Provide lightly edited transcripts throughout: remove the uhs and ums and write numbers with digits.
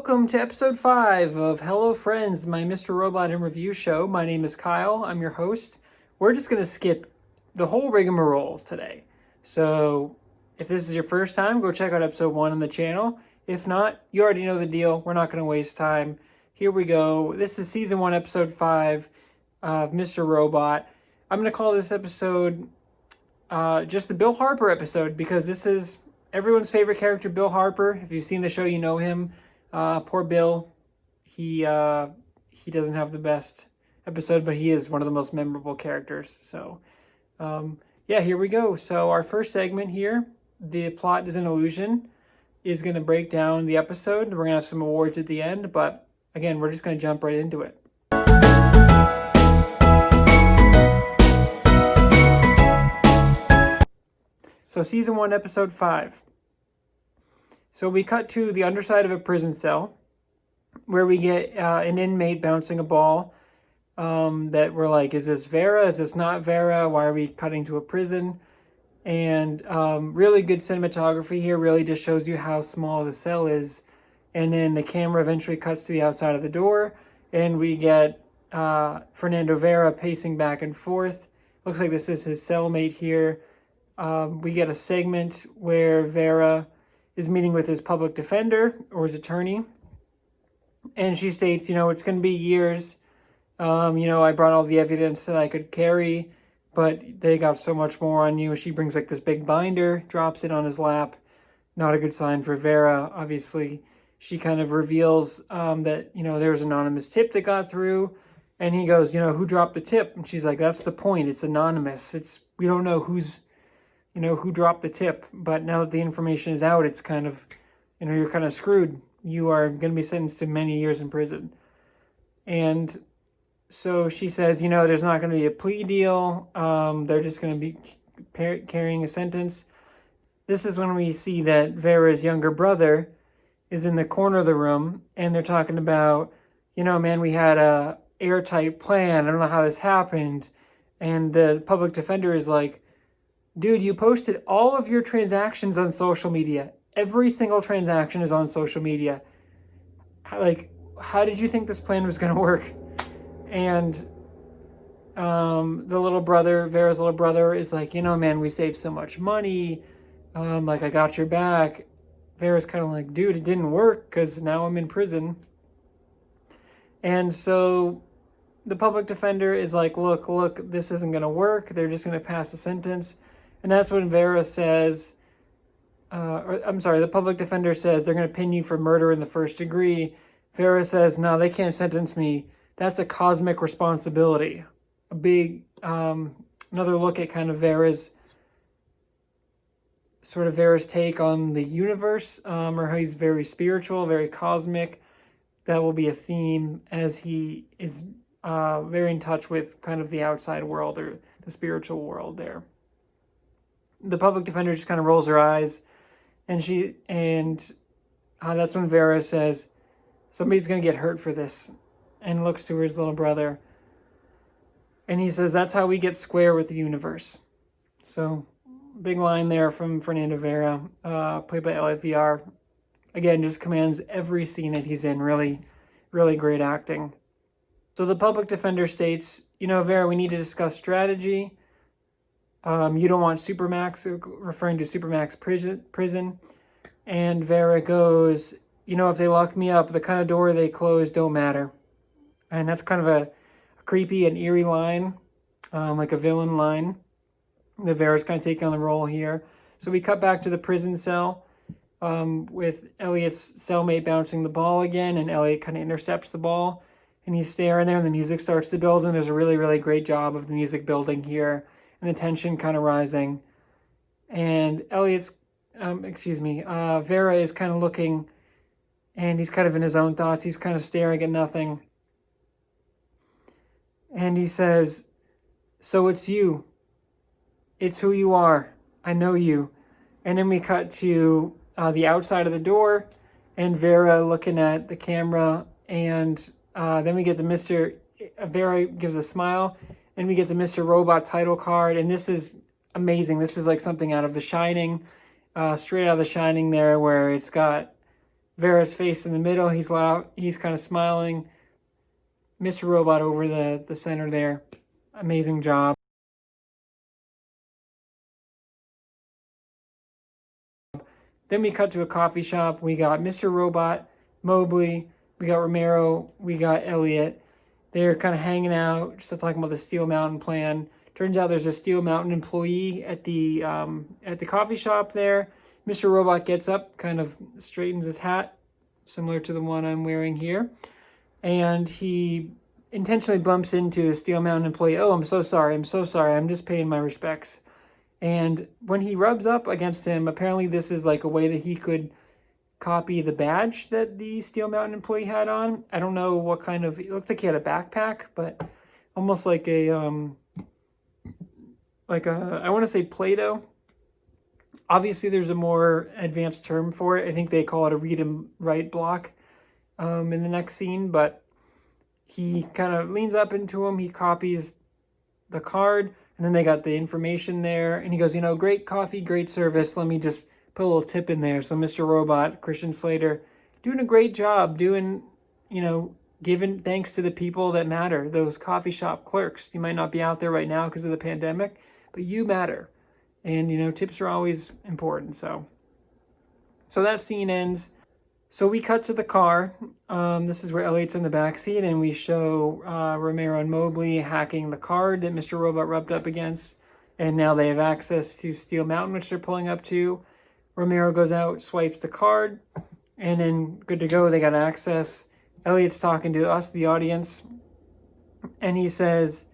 Welcome to episode 5 of Hello Friends, my Mr. Robot and Review show. My name is Kyle. I'm your host. We're just going to skip the whole rigmarole today. So if this is your first time, go check out episode 1 on the channel. If not, you already know the deal. We're not going to waste time. Here we go. This is season 1, episode 5 of Mr. Robot. I'm going to call this episode just the Bill Harper episode because this is everyone's favorite character, Bill Harper. If you've seen the show, you know him. Poor Bill. He doesn't have the best episode, but he is one of the most memorable characters. So, yeah, here we go. So our first segment here, The Plot is an Illusion, is going to break down the episode. We're going to have some awards at the end, but again, we're just going to jump right into it. So season 1, episode 5. So we cut to the underside of a prison cell where we get an inmate bouncing a ball that we're like, is this Vera? Is this not Vera? Why are we cutting to a prison? And really good cinematography here, really just shows you how small the cell is. And then the camera eventually cuts to the outside of the door and we get Fernando Vera pacing back and forth. Looks like this is his cellmate here. We get a segment where Vera is meeting with his public defender or his attorney. And she states, it's going to be years. I brought all the evidence that I could carry, but they got so much more on you. She brings like this big binder, drops it on his lap. Not a good sign for Vera. Obviously, she kind of reveals that, there was an anonymous tip that got through. And he goes, who dropped the tip? And she's like, that's the point. It's anonymous. We don't know who dropped the tip, but now that the information is out, it's kind of, you're kind of screwed. You are going to be sentenced to many years in prison. And so she says, there's not going to be a plea deal. They're just going to be carrying a sentence. This is when we see that Vera's younger brother is in the corner of the room, and they're talking about, man, we had a airtight plan. I don't know how this happened. And the public defender is like, dude, you posted all of your transactions on social media. Every single transaction is on social media. How did you think this plan was going to work? And the little brother, Vera's little brother, is like, man, we saved so much money. I got your back. Vera's kind of like, dude, it didn't work because now I'm in prison. And so the public defender is like, look, this isn't going to work. They're just going to pass a sentence. And that's when Vera says, the public defender says they're going to pin you for murder in the first degree. Vera says, no, they can't sentence me. That's a cosmic responsibility. A big, another look at kind of Vera's take on the universe, or how he's very spiritual, very cosmic. That will be a theme as he is very in touch with kind of the outside world or the spiritual world there. The public defender just kind of rolls her eyes, and that's when Vera says, somebody's going to get hurt for this, and looks to his little brother. And he says, that's how we get square with the universe. So, big line there from Fernando Vera, played by Elliot VR. Again, just commands every scene that he's in. Really, really great acting. So the public defender states, Vera, we need to discuss strategy. You don't want Supermax, referring to Supermax prison. And Vera goes, if they lock me up, the kind of door they close don't matter. And that's kind of a creepy and eerie line, like a villain line. The Vera's kind of taking on the role here. So we cut back to the prison cell with Elliot's cellmate bouncing the ball again, and Elliot kind of intercepts the ball. And he's staring there, and the music starts to build, and there's a really, really great job of the music building here. And the tension kind of rising. And Vera is kind of looking, and he's kind of in his own thoughts. He's kind of staring at nothing. And he says, so it's you. It's who you are. I know you. And then we cut to the outside of the door, and Vera looking at the camera, and then we get Vera gives a smile, and we get the Mr. Robot title card, and this is amazing. This is like something out of The Shining, straight out of The Shining there, where it's got Vera's face in the middle. He's kind of smiling. Mr. Robot over the center there. Amazing job. Then we cut to a coffee shop. We got Mr. Robot, Mobley, we got Romero, we got Elliot. They're kind of hanging out, just talking about the Steel Mountain plan. Turns out there's a Steel Mountain employee at the coffee shop there. Mr. Robot gets up, kind of straightens his hat, similar to the one I'm wearing here. And he intentionally bumps into a Steel Mountain employee. Oh, I'm so sorry. I'm just paying my respects. And when he rubs up against him, apparently this is like a way that he could copy the badge that the Steel Mountain employee had on. I don't know what kind of, it looked like he had a backpack, but almost like I want to say Play-Doh. Obviously there's a more advanced term for it. I think they call it a read and write block in the next scene, but he kind of leans up into him. He copies the card, and then they got the information there. And he goes, great coffee, great service. Let me just put a little tip in there. So Mr. Robot, Christian Slater, doing a great job, giving thanks to the people that matter, those coffee shop clerks. You might not be out there right now because of the pandemic, but you matter. And, tips are always important. So that scene ends. So we cut to the car. This is where Elliot's in the back seat, and we show Romero and Mobley hacking the card that Mr. Robot rubbed up against. And now they have access to Steel Mountain, which they're pulling up to. Romero goes out, swipes the card, and then good to go. They got access. Elliot's talking to us, the audience, and he says,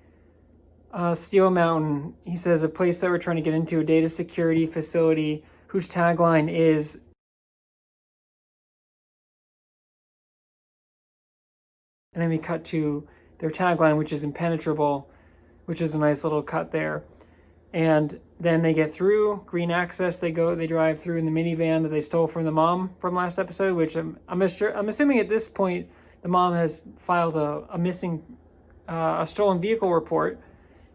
Steel Mountain, he says, a place that we're trying to get into, a data security facility whose tagline is, and then we cut to their tagline, which is impenetrable, which is a nice little cut there. And then they get through, green access, they drive through in the minivan that they stole from the mom from last episode, which I'm assuming at this point the mom has filed a stolen vehicle report,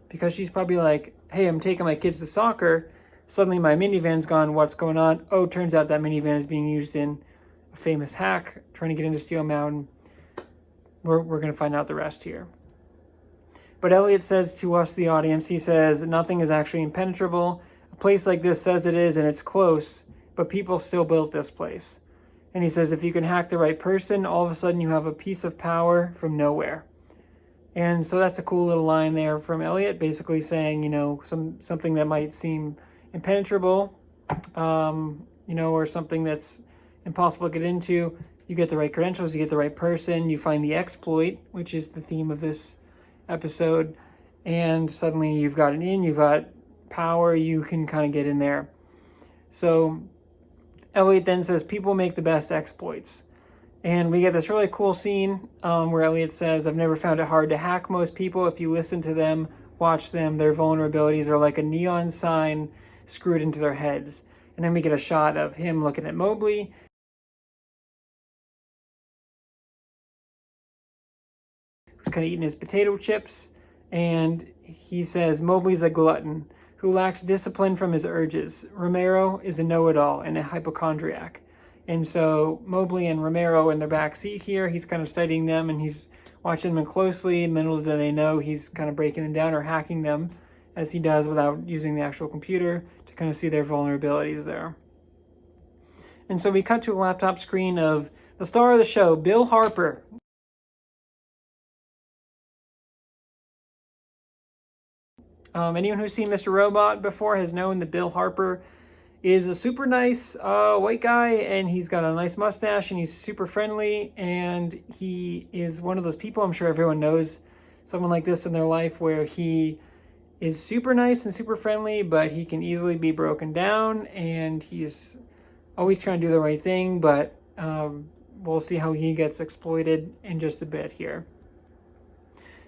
because she's probably like, hey, I'm taking my kids to soccer. Suddenly my minivan's gone. What's going on? Oh, turns out that minivan is being used in a famous hack trying to get into Steel Mountain. We're going to find out the rest here. But Elliot says to us, the audience, he says, nothing is actually impenetrable. A place like this says it is, and it's close, but people still built this place. And he says, if you can hack the right person, all of a sudden you have a piece of power from nowhere. And so that's a cool little line there from Elliot, basically saying, something that might seem impenetrable, or something that's impossible to get into. You get the right credentials, you get the right person, you find the exploit, which is the theme of this episode, and suddenly you've got an in, you've got power, you can kind of get in there. So Elliot then says, people make the best exploits. And we get this really cool scene where Elliot says, I've never found it hard to hack most people. If you listen to them, watch them, their vulnerabilities are like a neon sign screwed into their heads. And then we get a shot of him looking at Mobley, who's kind of eating his potato chips. And he says, Mobley's a glutton who lacks discipline from his urges. Romero is a know-it-all and a hypochondriac. And so Mobley and Romero in their back seat here, he's kind of studying them and he's watching them closely. And little do they know, he's kind of breaking them down or hacking them, as he does without using the actual computer, to kind of see their vulnerabilities there. And so we cut to a laptop screen of the star of the show, Bill Harper. Anyone who's seen Mr. Robot before has known that Bill Harper is a super nice white guy, and he's got a nice mustache, and he's super friendly, and he is one of those people, I'm sure everyone knows someone like this in their life, where he is super nice and super friendly, but he can easily be broken down, and he's always trying to do the right thing, but we'll see how he gets exploited in just a bit here.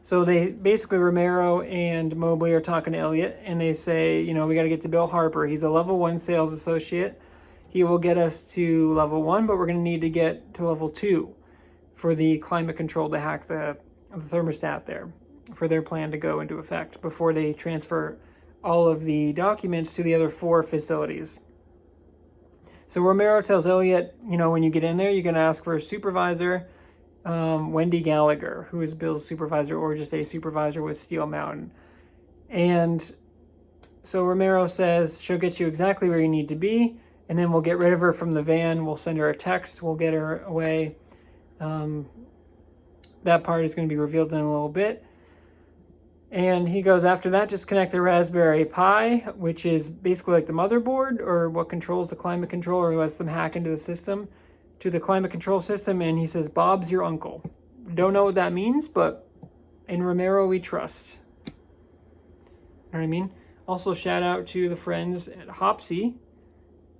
So they basically, Romero and Mobley are talking to Elliot, and they say, we got to get to Bill Harper. He's a level 1 sales associate. He will get us to level 1, but we're going to need to get to level 2 for the climate control to hack the thermostat there, for their plan to go into effect before they transfer all of the documents to the other 4 facilities. So Romero tells Elliot, when you get in there, you're going to ask for a supervisor, Wendy Gallagher, who is Bill's supervisor or just a supervisor with Steel Mountain. And so Romero says she'll get you exactly where you need to be, and then we'll get rid of her from the van. We'll send her a text. We'll get her away. That part is going to be revealed in a little bit. And he goes, after that, just connect the Raspberry Pi, which is basically like the motherboard or what controls the climate control or lets them hack into the system, to the climate control system. And he says, Bob's your uncle. Don't know what that means, but in Romero we trust. You know what I mean? Also, shout out to the friends at Hopsy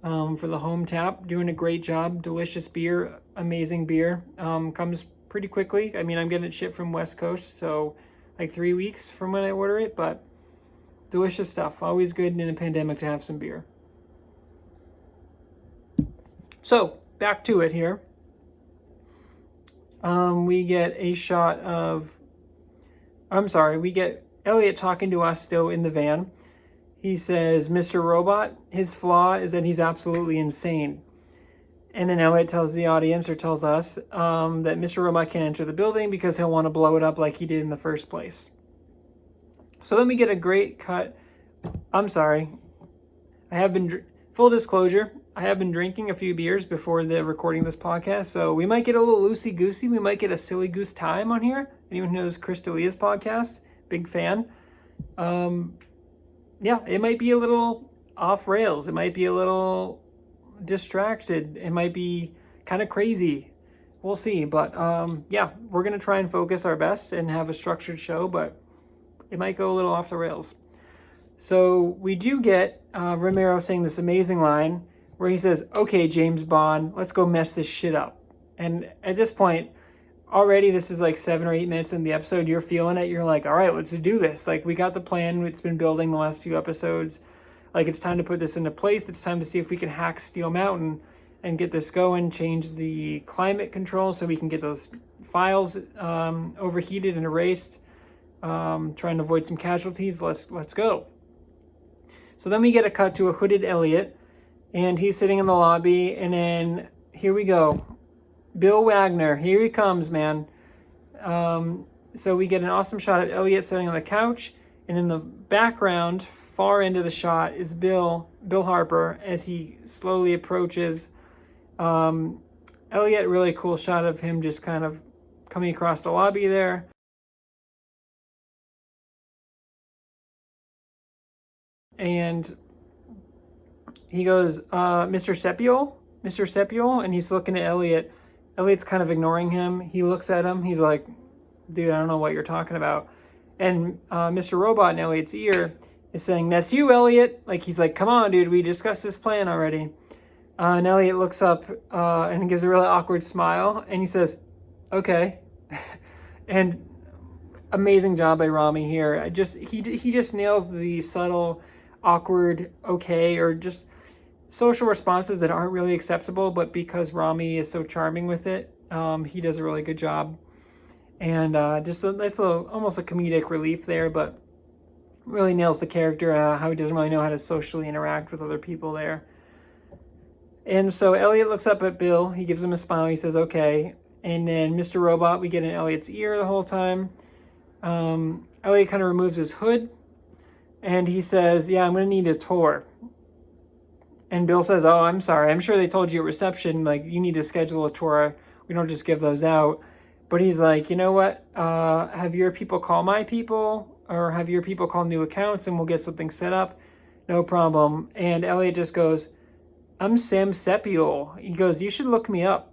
for the home tap. Doing a great job. Delicious beer. Amazing beer. Comes pretty quickly. I mean, I'm getting it shipped from West Coast, so like 3 weeks from when I order it, but delicious stuff. Always good in a pandemic to have some beer. So, back to it here. We get a shot of... we get Elliot talking to us still in the van. He says, Mr. Robot, his flaw is that he's absolutely insane. And then Elliot tells the audience, or tells us, that Mr. Robot can't enter the building because he'll want to blow it up like he did in the first place. So then we get a great cut. Full disclosure, I have been drinking a few beers before the recording this podcast, so we might get a little loosey-goosey. We might get a silly goose time on here. Anyone who knows Chris D'Elia's podcast, big fan. It might be a little off rails. It might be a little distracted. It might be kind of crazy. We'll see. But we're going to try and focus our best and have a structured show, but it might go a little off the rails. So we do get Romero saying this amazing line where he says, okay, James Bond, let's go mess this shit up. And at this point, already this is like 7 or 8 minutes in the episode. You're feeling it. You're like, all right, let's do this. Like, we got the plan. It's been building the last few episodes. Like, it's time to put this into place. It's time to see if we can hack Steel Mountain and get this going, change the climate control so we can get those files overheated and erased. Trying to avoid some casualties. Let's go. So then we get a cut to a hooded Elliot, and he's sitting in the lobby, and then here we go. Bill Wagner, here he comes, man. So we get an awesome shot of Elliot sitting on the couch, and in the background, far into the shot, is Bill Harper as he slowly approaches. Elliot, really cool shot of him just kind of coming across the lobby there. And he goes, Mr. Seppiol, and he's looking at Elliot. Elliot's kind of ignoring him. He looks at him. He's like, dude, I don't know what you're talking about. And Mr. Robot in Elliot's ear is saying, that's you, Elliot. Like, he's like, come on, dude, we discussed this plan already. And Elliot looks up and gives a really awkward smile, and he says, okay. And amazing job by Rami here. He just nails the subtle, awkward, okay, or just social responses that aren't really acceptable, but because Rami is so charming with it, he does a really good job. And just a nice little, almost a comedic relief there, but really nails the character, how he doesn't really know how to socially interact with other people there. And so Elliot looks up at Bill. He gives him a smile. He says, okay. And then Mr. Robot, we get in Elliot's ear the whole time. Elliot kind of removes his hood. And he says, yeah, I'm going to need a tour. And Bill says, oh, I'm sorry. I'm sure they told you at reception, like, you need to schedule a tour. We don't just give those out. But he's like, you know what? Have your people call my people, or have your people call new accounts, and we'll get something set up. No problem. And Elliot just goes, I'm Sam Seppiol. He goes, you should look me up.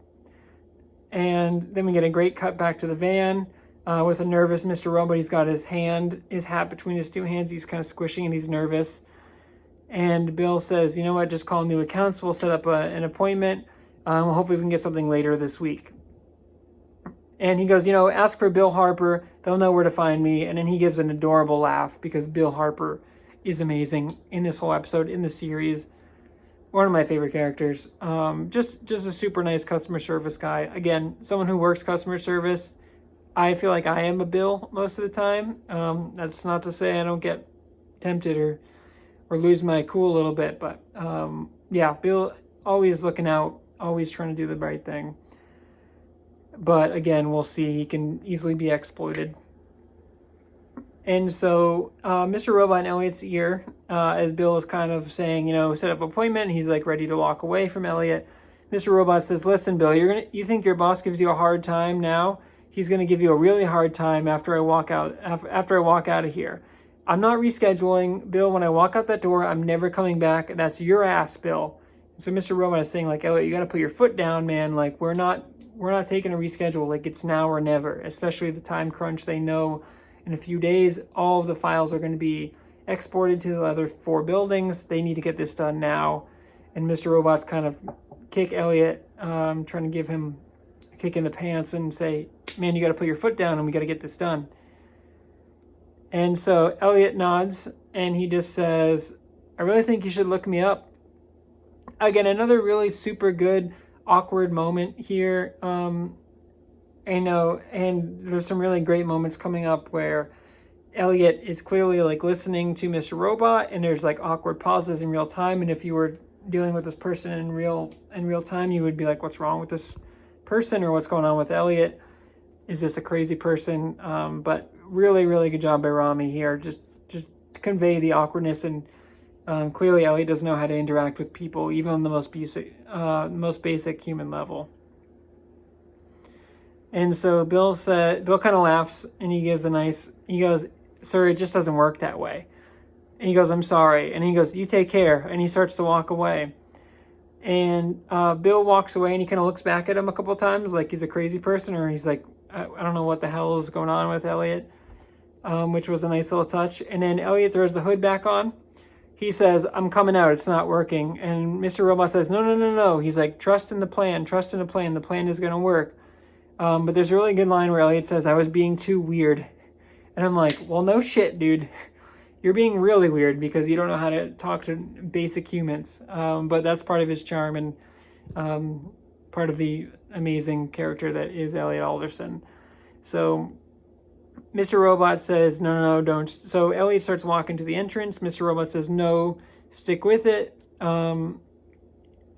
And then we get a great cut back to the van with a nervous Mr. Robot. He's got his hat between his two hands. He's kind of squishing and he's nervous. And Bill says, you know what, just call new accounts. We'll set up an appointment. Hopefully we can get something later this week. And he goes, ask for Bill Harper. They'll know where to find me. And then he gives an adorable laugh because Bill Harper is amazing in this whole episode, in the series. One of my favorite characters. Just a super nice customer service guy. Again, someone who works customer service. I feel like I am a Bill most of the time. That's not to say I don't get tempted or lose my cool a little bit. But Bill always looking out, always trying to do the right thing. But again, we'll see. He can easily be exploited. And so Mr. Robot in Elliot's ear, as Bill is kind of saying, set up an appointment. He's like ready to walk away from Elliot. Mr. Robot says, "Listen, Bill, you think your boss gives you a hard time now? He's going to give you a really hard time after I walk out. After I walk out of here, I'm not rescheduling, Bill. When I walk out that door, I'm never coming back. That's your ass, Bill." And so Mr. Robot is saying, like, "Elliot, you got to put your foot down, man. Like, we're not taking a reschedule. Like, it's now or never. Especially the time crunch. They know in a few days, all of the files are going to be exported to the other 4 buildings. They need to get this done now." And Mr. Robot's kind of kick Elliot, trying to give him a kick in the pants and say, "Man, you got to put your foot down and we got to get this done." And so Elliot nods and he just says, "I really think you should look me up." Again, another really super good, awkward moment here. I know, and there's some really great moments coming up where Elliot is clearly like listening to Mr. Robot, and there's like awkward pauses in real time. And if you were dealing with this person in real time, you would be like, "What's wrong with this person?" or "What's going on with Elliot? Is this a crazy person?" But really, really good job by Rami here, just to convey the awkwardness. And clearly, Elliot doesn't know how to interact with people, even on the most basic human level. And so Bill kind of laughs and he goes, "Sir, it just doesn't work that way." And he goes, "I'm sorry." And he goes, "You take care." And he starts to walk away. And Bill walks away and he kind of looks back at him a couple of times like he's a crazy person, or he's like, I don't know what the hell is going on with Elliot, which was a nice little touch. And then Elliot throws the hood back on. He says, "I'm coming out. It's not working." And Mr. Robot says, No. He's like, trust in the plan. The plan is going to work. But there's a really good line where Elliot says, "I was being too weird." And I'm like, well, no shit, dude. You're being really weird because you don't know how to talk to basic humans. But that's part of his charm and part of the amazing character that is Elliot Alderson. So Mr. Robot says, no, don't. So Elliot starts walking to the entrance. Mr. Robot says, "No, stick with it." And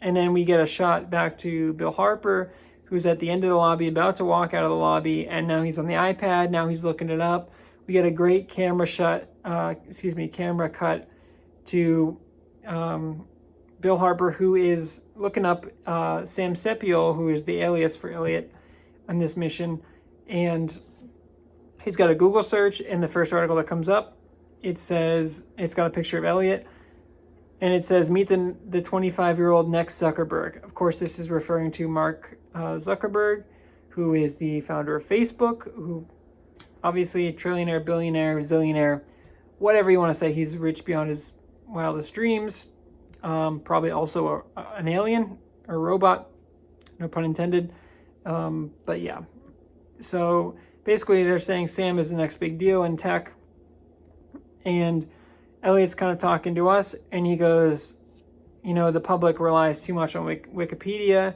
then we get a shot back to Bill Harper, who's at the end of the lobby, about to walk out of the lobby, and now he's on the iPad. Now he's looking it up. We get a great camera cut to Bill Harper, who is looking up Sam Sepio, who is the alias for Elliot on this mission. And he's got a Google search, and the first article that comes up, it says, it's got a picture of Elliot, and it says, "Meet the 25-year-old next Zuckerberg." Of course, this is referring to Mark Zuckerberg, who is the founder of Facebook, who obviously a trillionaire, billionaire, zillionaire, whatever you want to say. He's rich beyond his wildest dreams. Probably also an alien or a robot, no pun intended. But yeah. So basically they're saying Sam is the next big deal in tech. And Elliot's kind of talking to us, and he goes, the public relies too much on Wikipedia.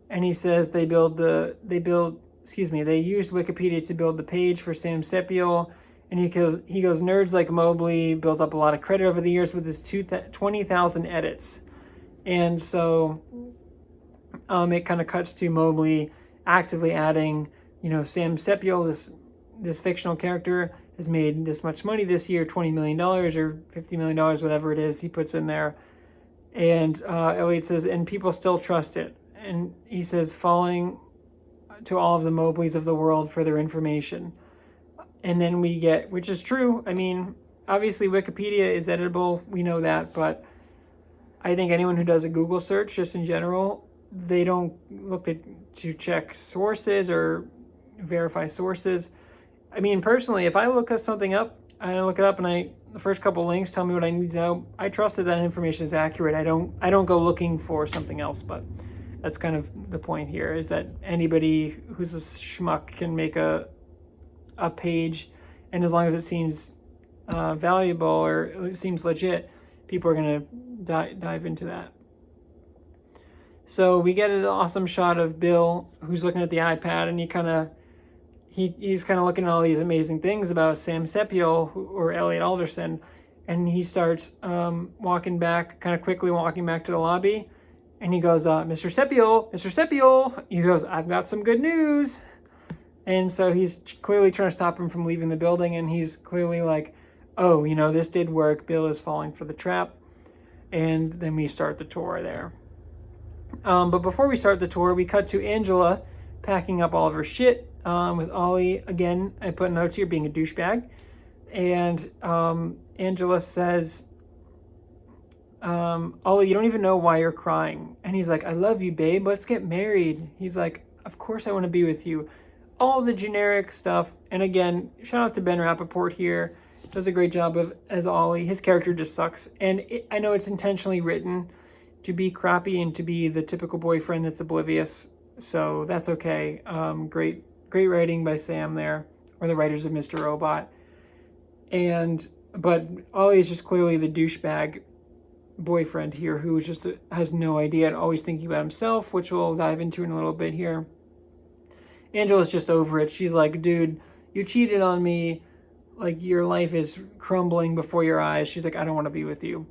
And he says they used Wikipedia to build the page for Sam Sepio. And he goes, "Nerds like Mobley built up a lot of credit over the years with his 20,000 edits." And so it kind of cuts to Mobley actively adding, Sam Sepio, this fictional character, has made this much money this year, $20 million or $50 million, whatever it is he puts in there. And Elliot says, "And people still trust it." And he says, "Falling to all of the Mobleys of the world for their information." And then we get, which is true. I mean, obviously Wikipedia is editable. We know that. But I think anyone who does a Google search, just in general, they don't look to check sources or verify sources. I mean, personally, if I look something up, I look it up and the first couple links tell me what I need to know, I trust that information is accurate. I don't go looking for something else. But that's kind of the point here, is that anybody who's a schmuck can make a page, and as long as it seems valuable or it seems legit, people are going to dive into that. So we get an awesome shot of Bill, who's looking at the iPad, and he's kind of looking at all these amazing things about Sam Sepio or Elliot Alderson, and he starts quickly walking back to the lobby. And he goes, Mr. Seppiel, Mr. Seppiel. He goes, I've got some good news. And so he's clearly trying to stop him from leaving the building. And he's clearly like, oh, this did work. Bill is falling for the trap. And then we start the tour there. But before we start the tour, we cut to Angela packing up all of her shit with Ollie. Again, I put notes here, being a douchebag. And Angela says, Ollie, you don't even know why you're crying. And he's like, I love you, babe. Let's get married. He's like, of course I want to be with you. All the generic stuff. And again, shout out to Ben Rappaport here. Does a great job as Ollie. His character just sucks. And I know it's intentionally written to be crappy and to be the typical boyfriend that's oblivious. So that's okay. Great writing by Sam there, or the writers of Mr. Robot. But Ollie is just clearly the douchebag boyfriend here who just has no idea and always thinking about himself, which we'll dive into in a little bit here. Angela's just over it. She's like, dude, you cheated on me. Like, your life is crumbling before your eyes. She's like, I don't want to be with you.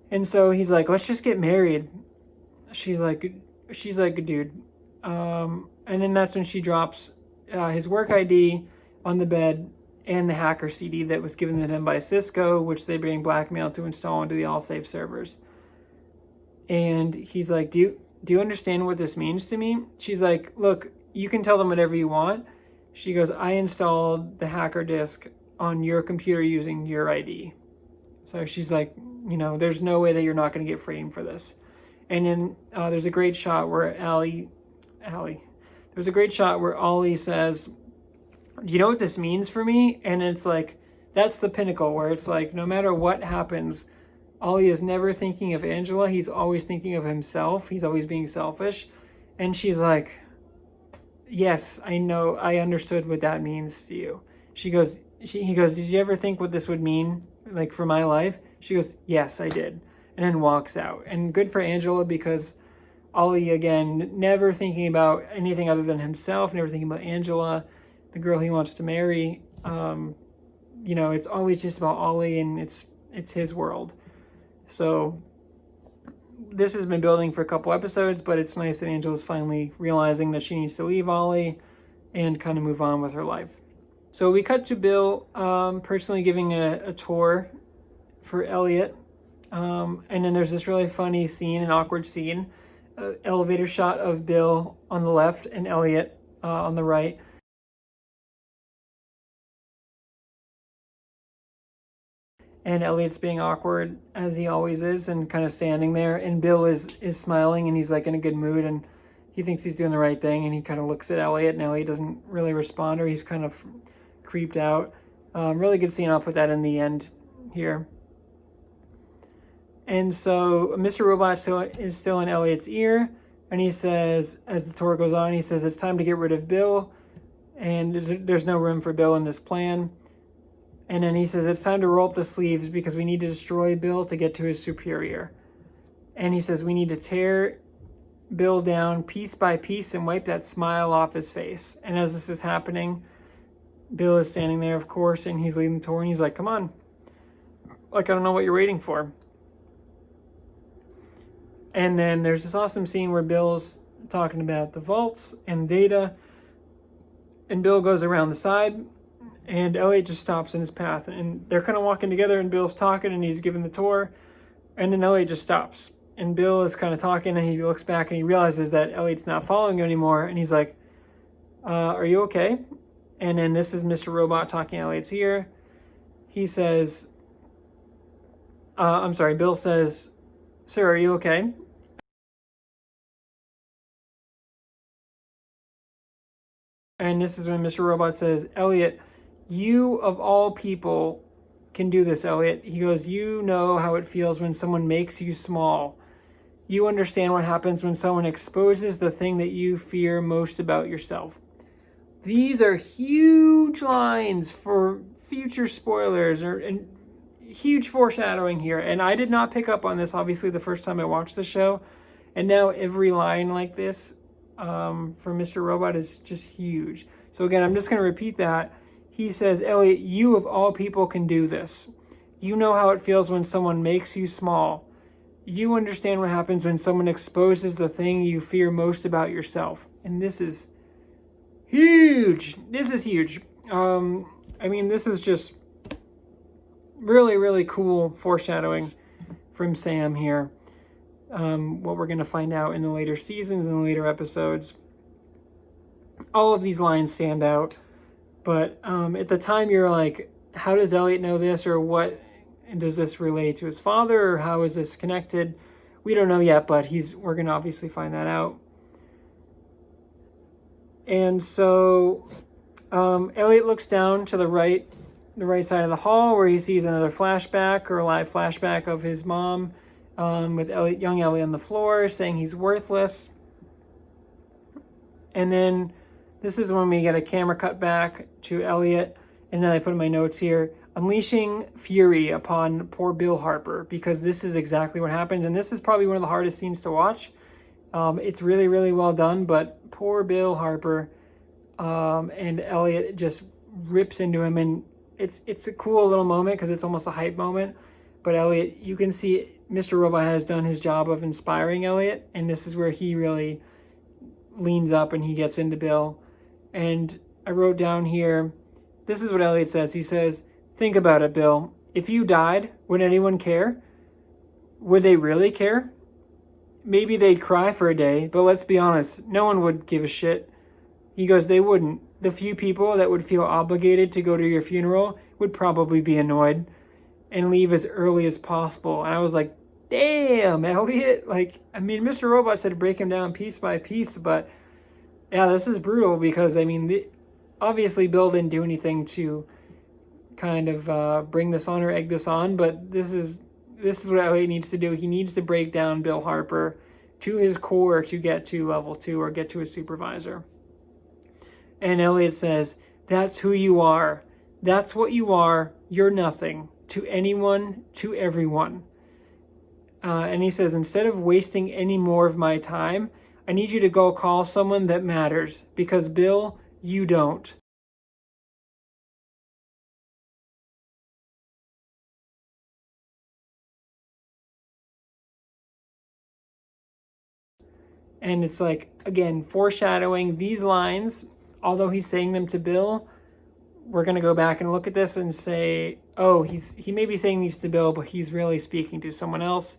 And so he's like, let's just get married. She's like, dude. And then that's when she drops his work ID on the bed and the hacker CD that was given to them by Cisco, which they being blackmailed to install into the AllSafe servers. And he's like, do you understand what this means to me? She's like, look, you can tell them whatever you want. She goes, I installed the hacker disk on your computer using your ID. So she's like, there's no way that you're not going to get framed for this. And then there's a great shot where there's a great shot where Ollie says, do you know what this means for me? And it's like, that's the pinnacle where it's like, no matter what happens, Ollie is never thinking of Angela. He's always thinking of himself. He's always being selfish. And she's like, yes, I know. I understood what that means to you. He goes, did you ever think what this would mean, like, for my life? She goes, yes, I did. And then walks out. And good for Angela, because Ollie, again, never thinking about anything other than himself, never thinking about Angela, the girl he wants to marry. It's always just about Ollie, and it's his world. So this has been building for a couple episodes, but it's nice that Angela's finally realizing that she needs to leave Ollie and kind of move on with her life. So we cut to Bill personally giving a tour for Elliot. And then there's this really funny scene, an awkward scene, elevator shot of Bill on the left and Elliot on the right. And Elliot's being awkward, as he always is, and kind of standing there. And Bill is smiling, and he's like in a good mood, and he thinks he's doing the right thing. And he kind of looks at Elliot, and Elliot doesn't really respond, or he's kind of creeped out. Really good scene. I'll put that in the end here. And so Mr. Robot is still in Elliot's ear, and he says, as the tour goes on, he says, it's time to get rid of Bill, and there's no room for Bill in this plan. And then he says, it's time to roll up the sleeves because we need to destroy Bill to get to his superior. And he says, we need to tear Bill down piece by piece and wipe that smile off his face. And as this is happening, Bill is standing there, of course, and he's leading the tour, and he's like, come on. Like, I don't know what you're waiting for. And then there's this awesome scene where Bill's talking about the vaults and data. And Bill goes around the side, and Elliot just stops in his path. And they're kind of walking together, and Bill's talking, and he's giving the tour. And then Elliot just stops. And Bill is kind of talking, and he looks back, and he realizes that Elliot's not following him anymore. And he's like, are you okay? And then this is Mr. Robot talking in Elliot's ear. He says, Bill says, sir, are you okay? And this is when Mr. Robot says, Elliot, you of all people can do this, Elliot. He goes, you know how it feels when someone makes you small. You understand what happens when someone exposes the thing that you fear most about yourself. These are huge lines for future spoilers and huge foreshadowing here. And I did not pick up on this, obviously, the first time I watched the show. And now every line like this for Mr. Robot is just huge. So again, I'm just going to repeat that. He says, Elliot, you of all people can do this. You know how it feels when someone makes you small. You understand what happens when someone exposes the thing you fear most about yourself. And this is huge. This is huge. This is just really, really cool foreshadowing from Sam here. What we're going to find out in the later seasons and the later episodes. All of these lines stand out. But at the time, you're like, how does Elliot know this? Or what does this relate to his father? Or how is this connected? We don't know yet, but we're going to obviously find that out. And so Elliot looks down to the right side of the hall where he sees another flashback or a live flashback of his mom with young Elliot on the floor saying he's worthless. And then this is when we get a camera cut back to Elliot. And then I put in my notes here, unleashing fury upon poor Bill Harper, because this is exactly what happens. And this is probably one of the hardest scenes to watch. It's really, really well done, but poor Bill Harper and Elliot just rips into him. And it's a cool little moment because it's almost a hype moment. But Elliot, you can see Mr. Robot has done his job of inspiring Elliot. And this is where he really leans up and he gets into Bill. And I wrote down here, this is what Elliot says. He says, think about it, Bill. If you died, would anyone care? Would they really care? Maybe they'd cry for a day, but let's be honest, no one would give a shit. He goes, they wouldn't. The few people that would feel obligated to go to your funeral would probably be annoyed and leave as early as possible. And I was like, damn, Elliot. Mr. Robot said break him down piece by piece, but yeah, this is brutal because, obviously Bill didn't do anything to kind of bring this on or egg this on, but this is what Elliot needs to do. He needs to break down Bill Harper to his core to get to level 2 or get to his supervisor. And Elliot says, that's who you are. That's what you are. You're nothing. To anyone, to everyone. And he says, instead of wasting any more of my time, I need you to go call someone that matters. Because, Bill, you don't. And it's like, again, foreshadowing these lines, although he's saying them to Bill, we're going to go back and look at this and say, oh, he may be saying these to Bill, but he's really speaking to someone else.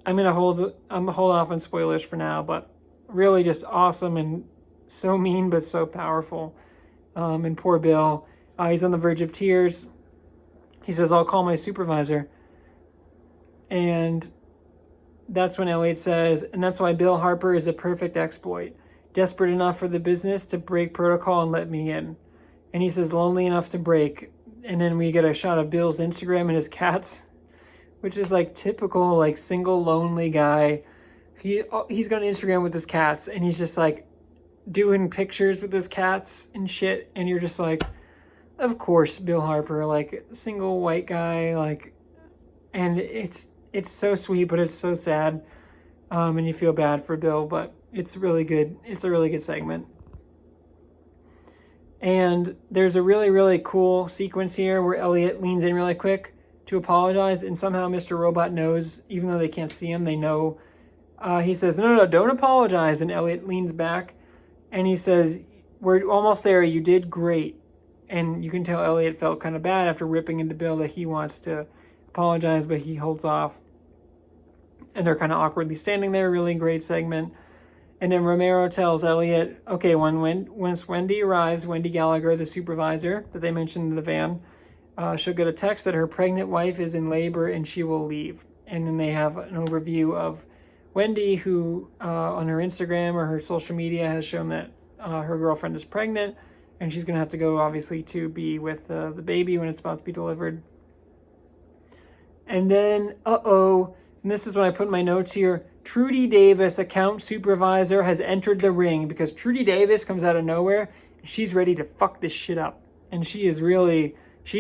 I'm gonna hold off on spoilers for now, but really just awesome and so mean but so powerful. And poor Bill, he's on the verge of tears. He says, I'll call my supervisor. And that's when Elliot says, and that's why Bill Harper is a perfect exploit. Desperate enough for the business to break protocol and let me in. And he says, lonely enough to break. And then we get a shot of Bill's Instagram and his cats, which is like typical, like single lonely guy. He's got an Instagram with his cats and he's just like doing pictures with his cats and shit. And you're just like, of course, Bill Harper, like single white guy, like, and it's so sweet, but it's so sad. And you feel bad for Bill, but it's really good. It's a really good segment. And there's a really, really cool sequence here where Elliot leans in really quick to apologize, and somehow Mr. Robot knows, even though they can't see him, they know. He says, no, don't apologize. And Elliot leans back and he says, we're almost there. You did great. And you can tell Elliot felt kind of bad after ripping into Bill that he wants to apologize, but he holds off. And they're kind of awkwardly standing there. Really great segment. And then Romero tells Elliot, okay, once Wendy arrives, Wendy Gallagher, the supervisor that they mentioned in the van, she'll get a text that her pregnant wife is in labor and she will leave. And then they have an overview of Wendy, who on her Instagram or her social media has shown that her girlfriend is pregnant, and she's going to have to go, obviously, to be with the baby when it's about to be delivered. And then, and this is what I put in my notes here, Trudy Davis, account supervisor, has entered the ring, because Trudy Davis comes out of nowhere. She's ready to fuck this shit up. And she's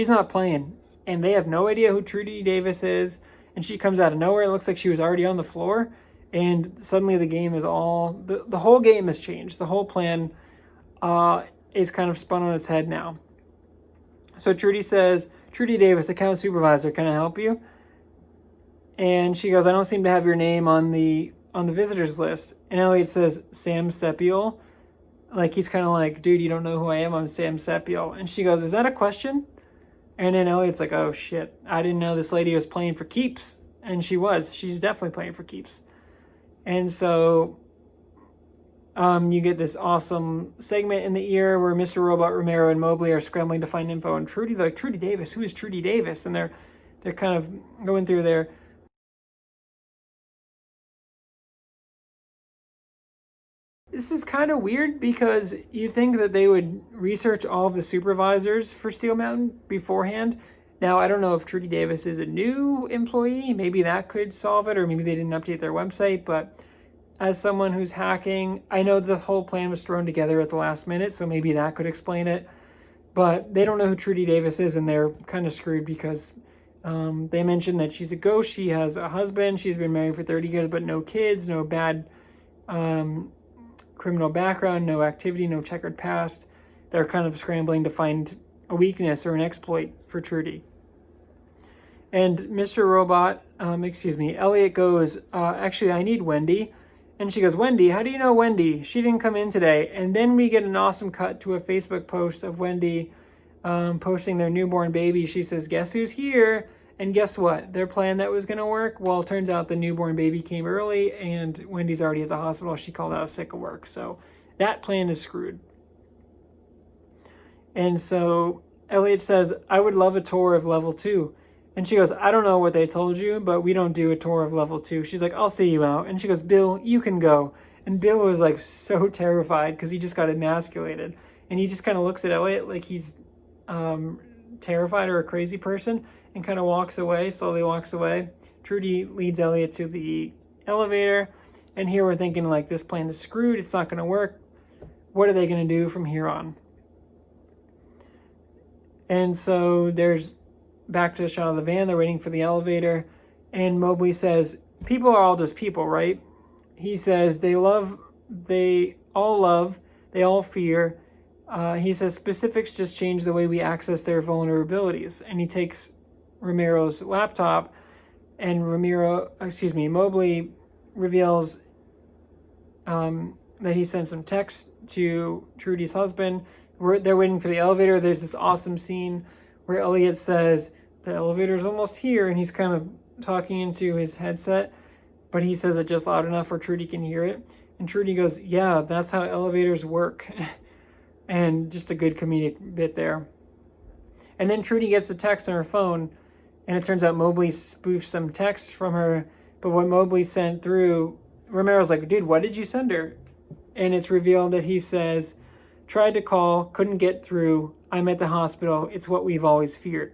not playing. And they have no idea who Trudy Davis is. And she comes out of nowhere. It looks like she was already on the floor. And suddenly the game is the whole game has changed. The whole plan is kind of spun on its head now. So Trudy says, Trudy Davis, account supervisor, can I help you? And she goes, I don't seem to have your name on the visitors list. And Elliot says, Sam Sepiol. Like, he's kind of like, dude, you don't know who I am. I'm Sam Sepiol. And she goes, is that a question? And then Elliot's like, oh, shit. I didn't know this lady was playing for keeps. And she was. She's definitely playing for keeps. And so you get this awesome segment in the ear where Mr. Robot, Romero, and Mobley are scrambling to find info on Trudy. They're like, Trudy Davis? Who is Trudy Davis? And they're kind of going through their... This is kind of weird because you'd think that they would research all of the supervisors for Steel Mountain beforehand. Now, I don't know if Trudy Davis is a new employee. Maybe that could solve it, or maybe they didn't update their website. But as someone who's hacking, I know the whole plan was thrown together at the last minute, so maybe that could explain it. But they don't know who Trudy Davis is, and they're kind of screwed because they mentioned that she's a ghost. She has a husband. She's been married for 30 years, but no kids, no bad... criminal background, no activity, no checkered past. They're kind of scrambling to find a weakness or an exploit for Trudy. And Mr. Robot, Elliot goes, actually, I need Wendy. And she goes, Wendy? How do you know Wendy? She didn't come in today. And then we get an awesome cut to a Facebook post of Wendy posting their newborn baby. She says, guess who's here? And guess what? Their plan that was going to work? Well, it turns out the newborn baby came early and Wendy's already at the hospital. She called out sick of work. So that plan is screwed. And so Elliot says, I would love a tour of level 2. And she goes, I don't know what they told you, but we don't do a tour of level 2. She's like, I'll see you out. And she goes, Bill, you can go. And Bill was like so terrified because he just got emasculated. And he just kind of looks at Elliot like he's terrified or a crazy person, and kind of slowly walks away. Trudy leads Elliot to the elevator, and here we're thinking, like, this plan is screwed. It's not going to work. What are they going to do from here on? And so there's back to the shot of the van. They're waiting for the elevator, and Mobley says, people are all just people, right? He says, they all love, they all fear. He says, specifics just change the way we access their vulnerabilities. And he takes Romero's laptop, and Mobley reveals that he sent some text to Trudy's husband. They're waiting for the elevator. There's this awesome scene where Elliot says, the elevator's almost here, and he's kind of talking into his headset, but he says it just loud enough where Trudy can hear it. And Trudy goes, yeah, that's how elevators work. And just a good comedic bit there. And then Trudy gets a text on her phone, and it turns out Mobley spoofed some text from her, but what Mobley sent through, Romero's like, dude, what did you send her? And it's revealed that he says, tried to call, couldn't get through, I'm at the hospital, it's what we've always feared.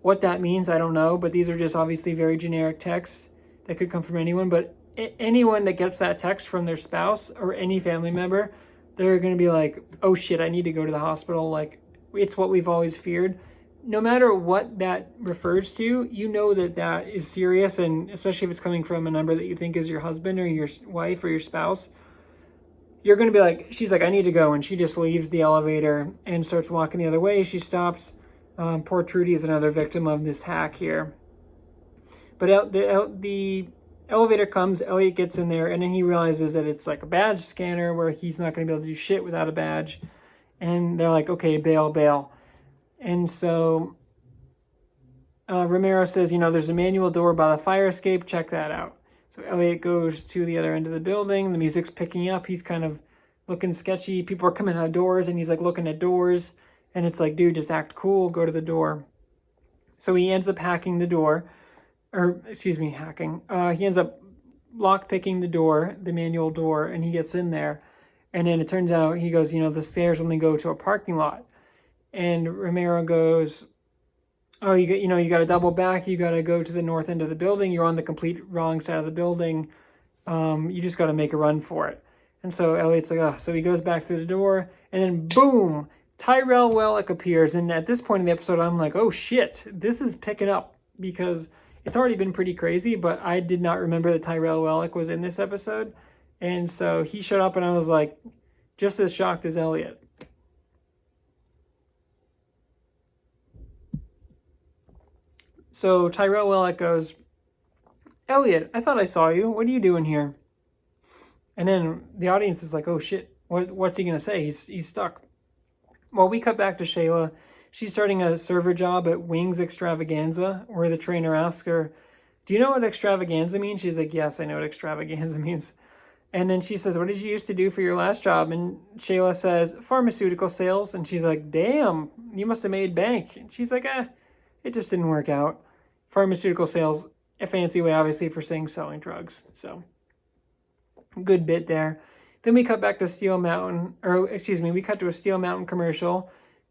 What that means, I don't know, but these are just obviously very generic texts that could come from anyone, but anyone that gets that text from their spouse or any family member, they're going to be like, oh shit, I need to go to the hospital, like, it's what we've always feared. No matter what that refers to, you know that that is serious, and especially if it's coming from a number that you think is your husband or your wife or your spouse, you're going to be like, she's like, I need to go, and she just leaves the elevator and starts walking the other way. She stops. Poor Trudy is another victim of this hack here. But the elevator comes, Elliot gets in there, and then he realizes that it's like a badge scanner where he's not going to be able to do shit without a badge. And they're like, okay, bail. And so Romero says, there's a manual door by the fire escape. Check that out. So Elliot goes to the other end of the building. The music's picking up. He's kind of looking sketchy. People are coming out of doors, and he's like looking at doors. And it's like, dude, just act cool. Go to the door. So he ends up hacking the door. Hacking. He ends up lock-picking the door, the manual door, and he gets in there. And then it turns out, he goes, the stairs only go to a parking lot. And Romero goes, oh, you got to double back. You got to go to the north end of the building. You're on the complete wrong side of the building. You just got to make a run for it. And so Elliot's like, oh. So he goes back through the door, and then boom, Tyrell Wellick appears. And at this point in the episode, I'm like, oh shit, this is picking up, because it's already been pretty crazy, but I did not remember that Tyrell Wellick was in this episode. And so he showed up, and I was like, just as shocked as Elliot. So Tyrell Wellick goes, Elliot, I thought I saw you. What are you doing here? And then the audience is like, oh shit, what's he going to say? He's stuck. Well, we cut back to Shayla. She's starting a server job at Wings Extravaganza, where the trainer asks her, do you know what extravaganza means? She's like, yes, I know what extravaganza means. And then she says, what did you used to do for your last job? And Shayla says, pharmaceutical sales. And she's like, damn, you must have made bank. And she's like, it just didn't work out. Pharmaceutical sales, a fancy way, obviously, for saying selling drugs. So, good bit there. Then we cut back to Steel Mountain, we cut to a Steel Mountain commercial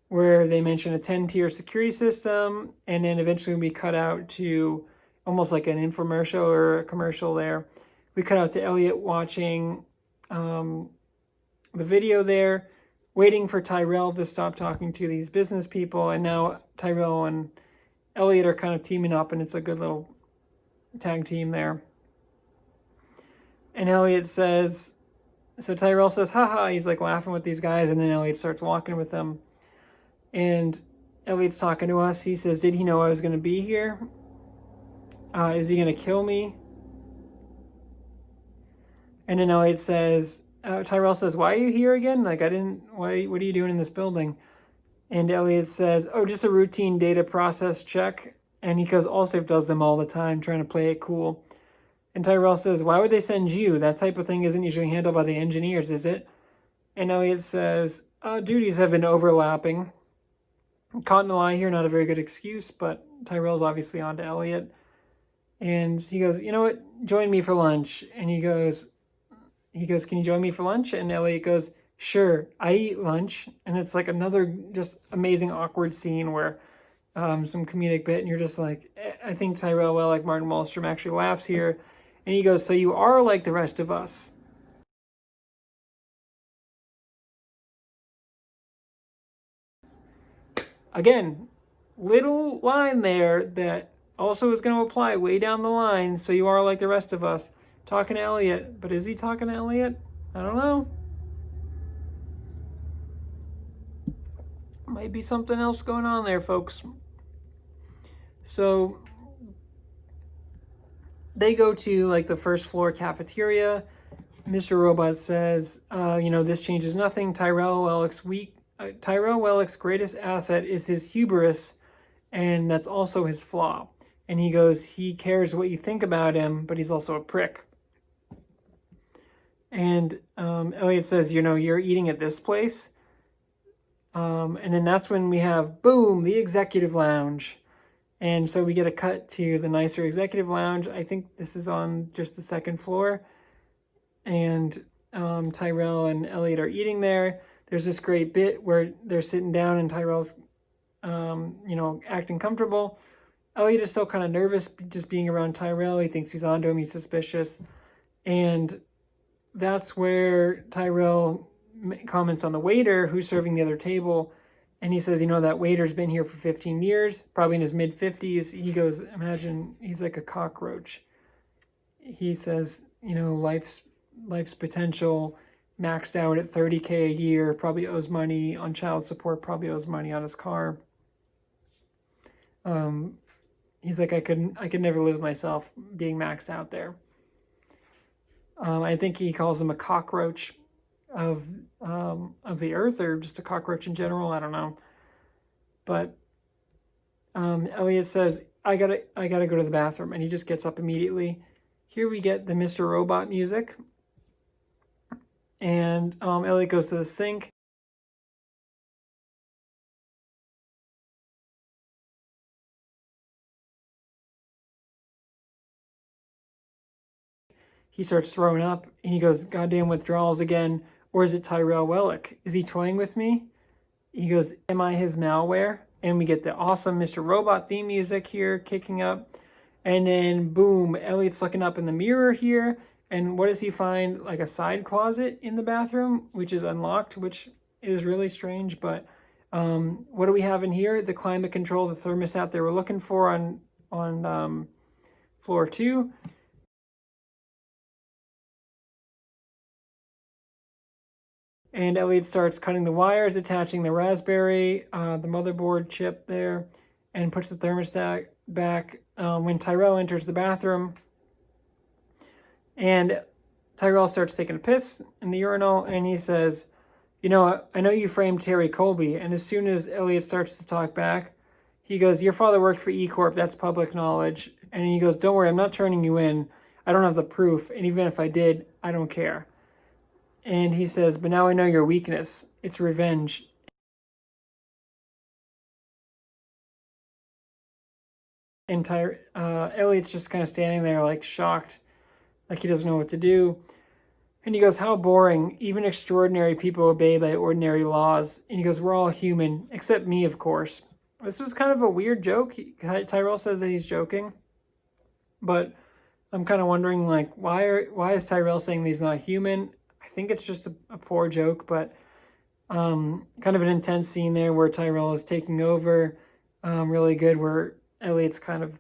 where they mention a 10-tier security system. And then eventually we cut out to almost like an infomercial or a commercial there. We cut out to Elliot watching the video there, waiting for Tyrell to stop talking to these business people. And now Tyrell and Elliot are kind of teaming up, and it's a good little tag team there. And Elliot says, so Tyrell says, haha, he's like laughing with these guys. And then Elliot starts walking with them. And Elliot's talking to us. He says, did he know I was going to be here? Is he going to kill me? And then Elliot says, Tyrell says, why are you here again? Like, what are you doing in this building? And Elliot says, oh, just a routine data process check. And he goes, Allsafe does them all the time, trying to play it cool. And Tyrell says, why would they send you? That type of thing isn't usually handled by the engineers, is it? And Elliot says, duties have been overlapping. Caught in the lie here, not a very good excuse, but Tyrell's obviously on to Elliot. And he goes, you know what? Join me for lunch. And he goes, can you join me for lunch? And Elliot goes, sure, I eat lunch. And it's like another just amazing awkward scene where some comedic bit, and you're just like, I think Tyrell, well, like Martin Wallstrom, actually laughs here. And he goes, so you are like the rest of us. Again, little line there that also is going to apply way down the line. So you are like the rest of us. Talking to Elliot. But is he talking to Elliot? I don't know. Might be something else going on there, folks. So they go to like the first floor cafeteria. Mr. Robot says, this changes nothing. Tyrell Wellick's greatest asset is his hubris, and that's also his flaw. And he goes, he cares what you think about him, but he's also a prick. And Elliot says, you're eating at this place. And then that's when we have, boom, the executive lounge. And so we get a cut to the nicer executive lounge. I think this is on just the second floor. And Tyrell and Elliot are eating there. There's this great bit where they're sitting down and Tyrell's, acting comfortable. Elliot is still kind of nervous just being around Tyrell. He thinks he's onto him. He's suspicious. And that's where Tyrell comments on the waiter who's serving the other table. And he says, that waiter's been here for 15 years, probably in his mid-50s. He goes, imagine he's like a cockroach. He says, life's potential maxed out at $30K a year, probably owes money on child support, probably owes money on his car. He's like, I could never live with myself being maxed out there. I think he calls him a cockroach of the earth, or just a cockroach in general. I don't know. But Elliot says, I gotta go to the bathroom, and he just gets up immediately. Here we get the Mr. Robot music. And Elliot goes to the sink. He starts throwing up, and he goes, goddamn withdrawals again. Or is it Tyrell Wellick? Is he toying with me? He goes, am I his malware? And we get the awesome Mr. Robot theme music here kicking up. And then, boom, Elliot's looking up in the mirror here. And what does he find? Like a side closet in the bathroom, which is unlocked, which is really strange. But what do we have in here? The climate control, the thermostat they were looking for on floor 2. And Elliot starts cutting the wires, attaching the Raspberry, the motherboard chip there, and puts the thermostat back. When Tyrell enters the bathroom, And Tyrell starts taking a piss in the urinal, and he says, I know you framed Terry Colby. And as soon as Elliot starts to talk back, he goes, your father worked for E Corp. That's public knowledge. And he goes, don't worry, I'm not turning you in. I don't have the proof. And even if I did, I don't care. And he says, but now I know your weakness. It's revenge. And Elliot's just kind of standing there, like, shocked, like he doesn't know what to do. And he goes, how boring. Even extraordinary people obey by ordinary laws. And he goes, we're all human, except me, of course. This was kind of a weird joke. Tyrell says that he's joking. But I'm kind of wondering, like, why is Tyrell saying that he's not human? I think it's just a poor joke, but kind of an intense scene there where Tyrell is taking over. Really good, where Elliot's kind of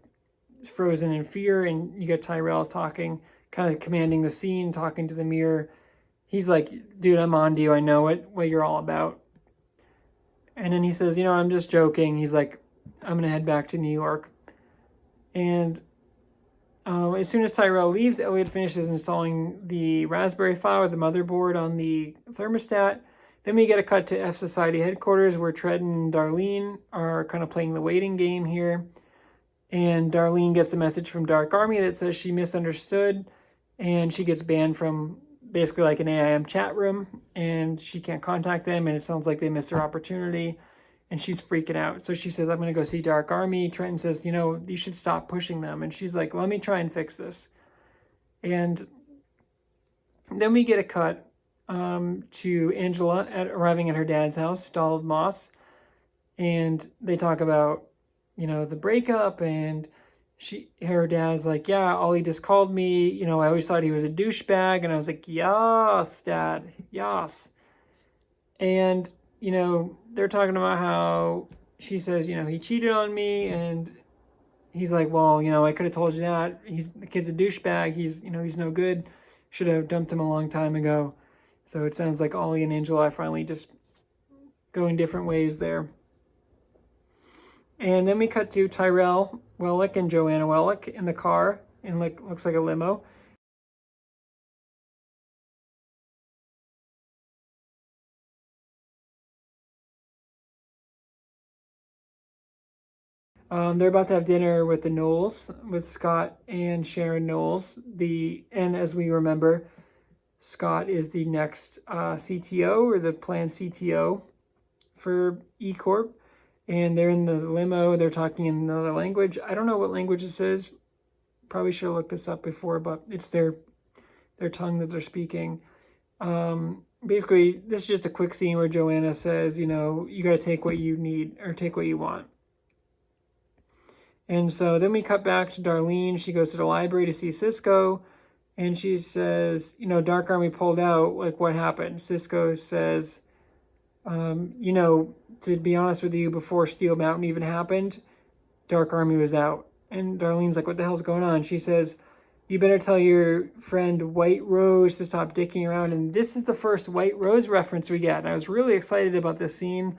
frozen in fear, and you get Tyrell talking, kind of commanding the scene, talking to the mirror. He's like, dude, I'm on to you. I know what you're all about. And then he says, I'm just joking. He's like, I'm going to head back to New York. And as soon as Tyrell leaves, Elliot finishes installing the Raspberry Pi or the motherboard on the thermostat. Then we get a cut to F Society headquarters where Tred and Darlene are kind of playing the waiting game here. And Darlene gets a message from Dark Army that says she misunderstood, and she gets banned from basically like an AIM chat room, and she can't contact them, and it sounds like they missed their opportunity, and she's freaking out. So she says, I'm going to go see Dark Army. Trenton says, you should stop pushing them. And she's like, let me try and fix this. And then we get a cut to Angela arriving at her dad's house, Donald Moss, and they talk about the breakup, and her dad's like, yeah, Ollie just called me, I always thought he was a douchebag. And I was like, yes, Dad, yes. And they're talking about how she says, he cheated on me, and he's like, well, I could have told you that. The kid's a douchebag. He's no good. Should have dumped him a long time ago. So it sounds like Ollie and Angela are finally just going different ways there. And then we cut to Tyrell Wellick and Joanna Wellick in the car, in looks like a limo. They're about to have dinner with the Knowles, with Scott and Sharon Knowles. And as we remember, Scott is the next CTO, or the planned CTO for E Corp. And they're in the limo. They're talking in another language. I don't know what language this is. Probably should have looked this up before, but it's their tongue that they're speaking. Basically, this is just a quick scene where Joanna says, you got to take what you need or take what you want. And so then we cut back to Darlene. She goes to the library to see Cisco, and she says, Dark Army pulled out. Like, what happened? Cisco says, to be honest with you, before Steel Mountain even happened, Dark Army was out. And Darlene's like, what the hell's going on? She says, you better tell your friend White Rose to stop dicking around. And this is the first White Rose reference we get. And I was really excited about this scene.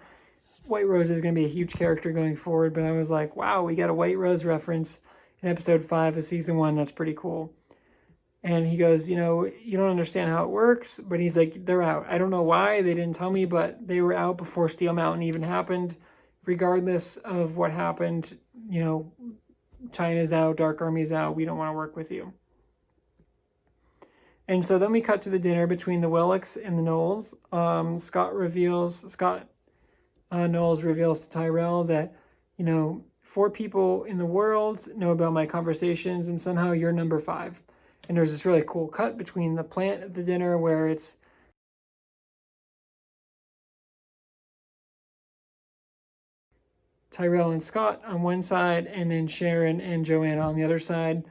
White Rose is going to be a huge character going forward, but I was like, wow, we got a White Rose reference in episode 5 of season 1. That's pretty cool. And he goes, you don't understand how it works, but he's like, they're out. I don't know why, they didn't tell me, but they were out before Steel Mountain even happened. Regardless of what happened, China's out, Dark Army's out, we don't want to work with you. And so then we cut to the dinner between the Wellicks and the Knowles. Scott Knowles reveals to Tyrell that, 4 people in the world know about my conversations, and somehow you're number 5. And there's this really cool cut between the plant at the dinner where it's Tyrell and Scott on one side, and then Sharon and Joanna on the other side,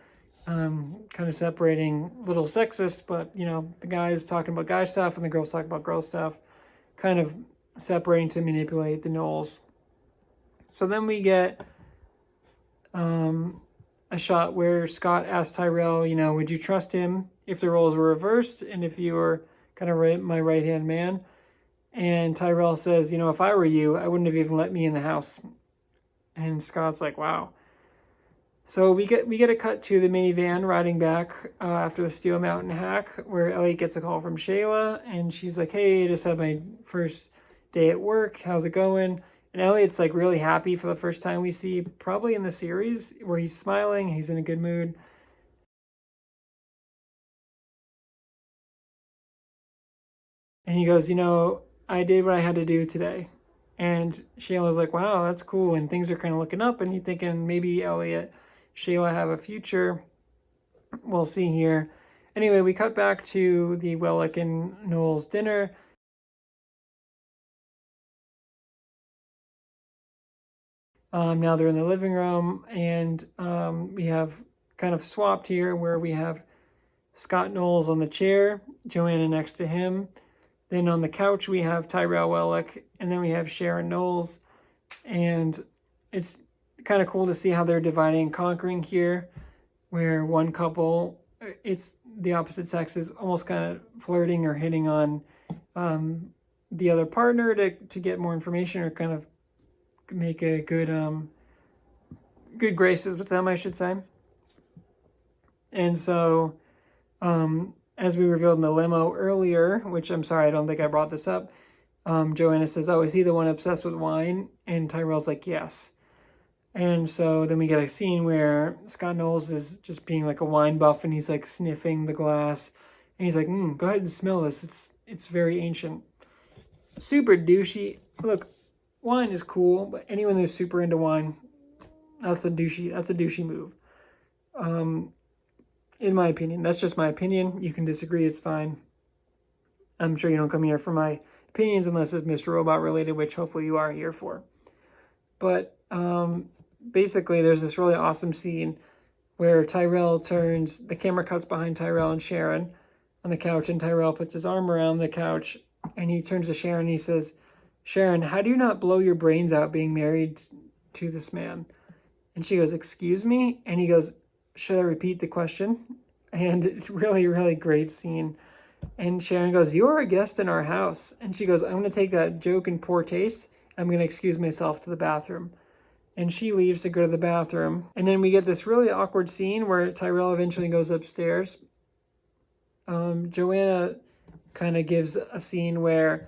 kind of separating, a little sexist, but, the guys talking about guy stuff and the girls talking about girl stuff, kind of separating to manipulate the Knowles. So then we get a shot where Scott asks Tyrell, would you trust him if the roles were reversed and if you were kind of my right-hand man? And Tyrell says, if I were you, I wouldn't have even let me in the house. And Scott's like, wow. So we get a cut to the minivan riding back after the Steel Mountain hack, where Elliot gets a call from Shayla, and she's like, "Hey, I just had my first day at work. How's it going?" And Elliot's like really happy for the first time we see probably in the series, where he's smiling, he's in a good mood. And he goes, I did what I had to do today. And Shayla's like, wow, that's cool. And things are kind of looking up. And you're thinking maybe Elliot, Shayla have a future. We'll see here. Anyway, we cut back to the Wellick and Noel's dinner. Now they're in the living room, and we have kind of swapped here where we have Scott Knowles on the chair, Joanna next to him. Then on the couch, we have Tyrell Wellick, and then we have Sharon Knowles. And it's kind of cool to see how they're dividing and conquering here, where one couple, it's the opposite sex, is almost kind of flirting or hitting on the other partner to get more information, or kind of make a good graces with them, I should say. And so as we revealed in the limo earlier, which I'm sorry, I don't think I brought this up, Joanna says, oh, is he the one obsessed with wine? And Tyrell's like, yes. And so then we get a scene where Scott Knowles is just being like a wine buff, and he's like sniffing the glass, and he's like, go ahead and smell this. It's very ancient. Super douchey. Look, wine is cool, but anyone who's super into wine, that's a douchey move. In my opinion. That's just my opinion. You can disagree, it's fine. I'm sure you don't come here for my opinions unless it's Mr. Robot related, which hopefully you are here for. But basically, there's this really awesome scene where the camera cuts behind Tyrell and Sharon on the couch, and Tyrell puts his arm around the couch, and he turns to Sharon and he says, Sharon, how do you not blow your brains out being married to this man? And she goes, excuse me? And he goes, should I repeat the question? And it's really, really great scene. And Sharon goes, you're a guest in our house. And she goes, I'm going to take that joke in poor taste. I'm going to excuse myself to the bathroom. And she leaves to go to the bathroom. And then we get this really awkward scene where Tyrell eventually goes upstairs. Joanna kind of gives a scene where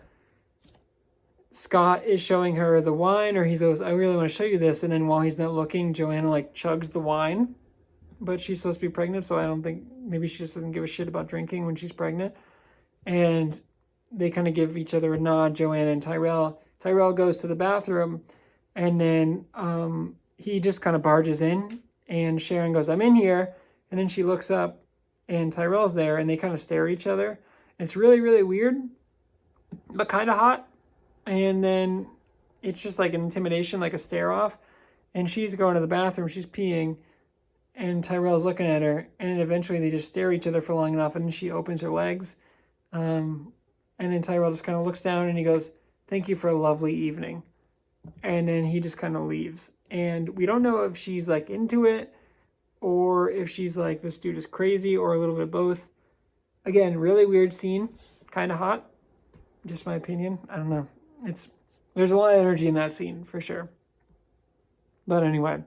Scott is showing her the wine, or he goes, I really want to show you this. And then while he's not looking, Joanna like chugs the wine. But she's supposed to be pregnant, so I don't think, maybe she just doesn't give a shit about drinking when she's pregnant. And they kind of give each other a nod, Joanna and Tyrell. Tyrell goes to the bathroom, and then he just kind of barges in, and Sharon goes, I'm in here. And then she looks up, and Tyrell's there, and they kind of stare at each other. It's really, really weird, but kind of hot. And then it's just like an intimidation, like a stare off. And she's going to the bathroom, she's peeing, and Tyrell's looking at her, and then eventually they just stare at each other for long enough, and then she opens her legs. And then Tyrell just kind of looks down, and he goes, thank you for a lovely evening. And then he just kind of leaves. And we don't know if she's like into it, or if she's like, this dude is crazy, or a little bit of both. Again, really weird scene, kind of hot. Just my opinion. I don't know. There's a lot of energy in that scene, for sure. But anyway.